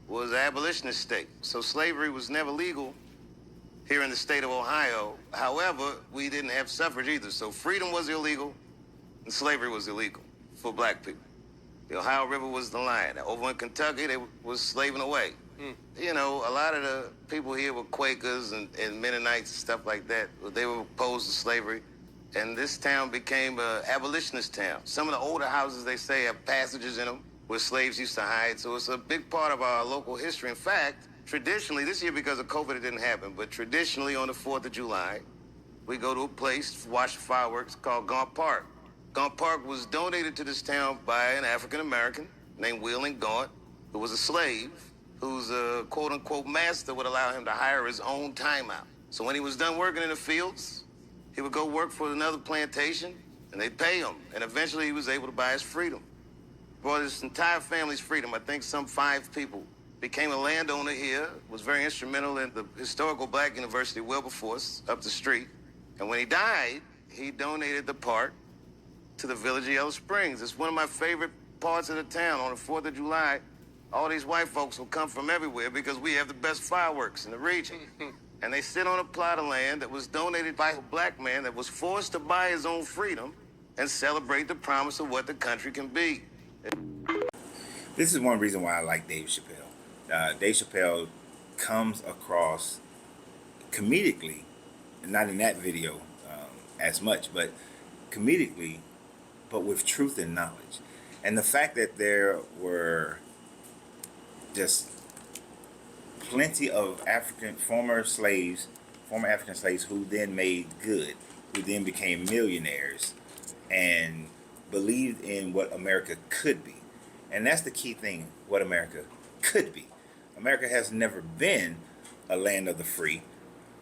was an abolitionist state. So slavery was never legal here in the state of Ohio. However, we didn't have suffrage either. So freedom was illegal and slavery was illegal for black people. The Ohio River was the line. Over in Kentucky, they was slaving away. You know, a lot of the people here were Quakers and Mennonites and stuff like that. They were opposed to slavery. And this town became an abolitionist town. Some of the older houses, they say, have passages in them where slaves used to hide. So it's a big part of our local history. In fact, traditionally, this year because of COVID, it didn't happen, but traditionally on the 4th of July, we go to a place to watch fireworks called Gaunt Park. Gaunt Park was donated to this town by an African-American named Wheeling Gaunt, who was a slave, whose quote-unquote master would allow him to hire his own time out. So when he was done working in the fields, he would go work for another plantation, and they'd pay him. And eventually he was able to buy his freedom. Brought his entire family's freedom. I think some 5 people. Became a landowner here, was very instrumental in the historical black university Wilberforce up the street. And when he died, he donated the park to the village of Yellow Springs. It's one of my favorite parts of the town. On the 4th of July, all these white folks will come from everywhere because we have the best fireworks in the region. And they sit on a plot of land that was donated by a black man that was forced to buy his own freedom and celebrate the promise of what the country can be. This is one reason why I like Dave Chappell. Dave Chappell comes across comedically, not in that video as much, but comedically, but with truth and knowledge. And the fact that there were just plenty of former African slaves who then made good, who then became millionaires and believed in what America could be. And that's the key thing, what America could be. America has never been a land of the free.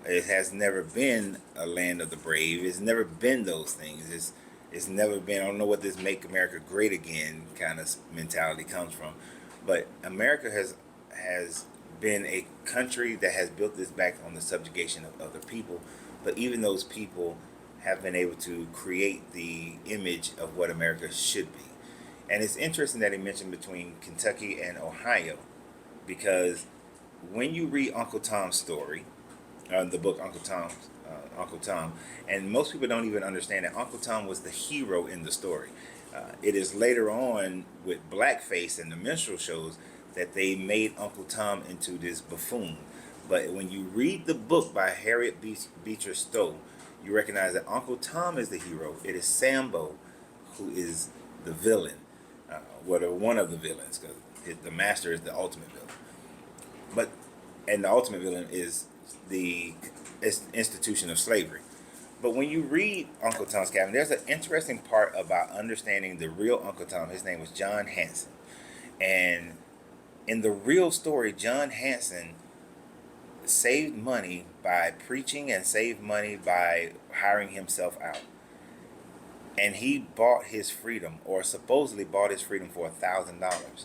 It has never been a land of the brave. It's never been those things. It's never been, I don't know what this make America great again kind of mentality comes from. But America has been a country that has built this back on the subjugation of other people. But even those people have been able to create the image of what America should be. And it's interesting that he mentioned between Kentucky and Ohio, because when you read Uncle Tom's story, the book Uncle Tom, and most people don't even understand that Uncle Tom was the hero in the story. It is later on with blackface and the minstrel shows that they made Uncle Tom into this buffoon. But when you read the book by Harriet Beecher Stowe, you recognize that Uncle Tom is the hero. It is Sambo who is the villain, one of the villains, because the master is the ultimate villain. And the ultimate villain is the institution of slavery. But when you read Uncle Tom's Cabin, there's an interesting part about understanding the real Uncle Tom. His name was John Hanson. And in the real story, John Hanson saved money by preaching and saved money by hiring himself out. And he bought his freedom, or supposedly bought his freedom, for $1,000.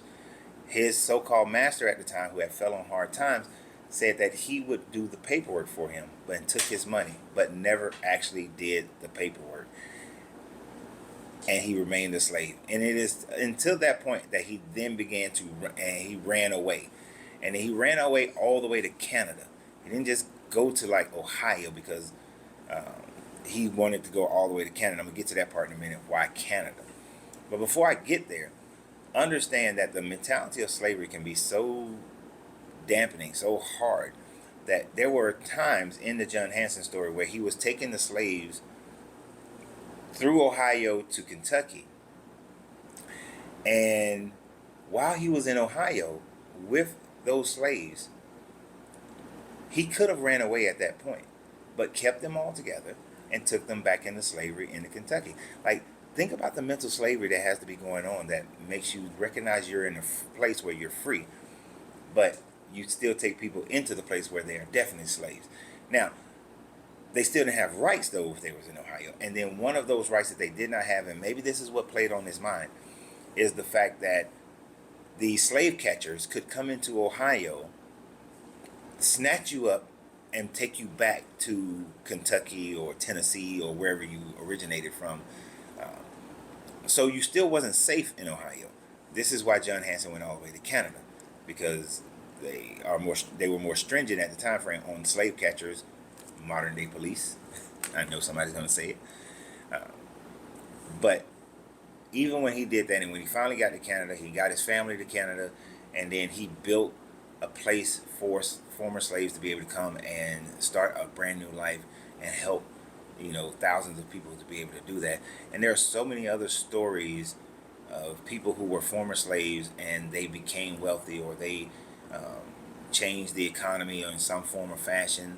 His so-called master at the time, who had fell on hard times, said that he would do the paperwork for him, but took his money, but never actually did the paperwork. And he remained a slave. And it is until that point that he then began to, and he ran away. And he ran away all the way to Canada. He didn't just go to like Ohio because he wanted to go all the way to Canada. I'm going to get to that part in a minute, why Canada. But before I get there, understand that the mentality of slavery can be so dampening, so hard, that there were times in the John Hanson story where he was taking the slaves through Ohio to Kentucky. And while he was in Ohio with those slaves, he could have ran away at that point, but kept them all together and took them back into slavery into Kentucky. Like, think about the mental slavery that has to be going on that makes you recognize you're in a place where you're free, but you still take people into the place where they are definitely slaves. Now, they still didn't have rights, though, if they was in Ohio. And then one of those rights that they did not have, and maybe this is what played on his mind, is the fact that the slave catchers could come into Ohio, snatch you up, and take you back to Kentucky or Tennessee or wherever you originated from. So you still wasn't safe in Ohio. This is why John Hanson went all the way to Canada, because They were more stringent at the time frame on slave catchers, modern day police. I know somebody's going to say it, but even when he did that, and when he finally got to Canada, he got his family to Canada, and then he built a place for former slaves to be able to come and start a brand new life and help, thousands of people to be able to do that. And there are so many other stories of people who were former slaves and they became wealthy, or they changed the economy in some form or fashion.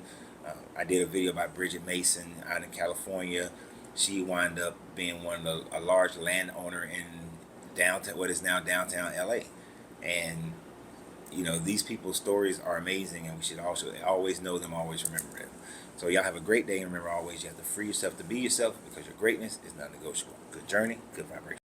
I did a video about Bridget Mason out in California. She wound up being a large landowner in downtown, what is now downtown LA. And these people's stories are amazing, and we should also always know them, always remember them. So y'all have a great day, and remember always you have to free yourself to be yourself, because your greatness is non-negotiable. Good journey, good vibration.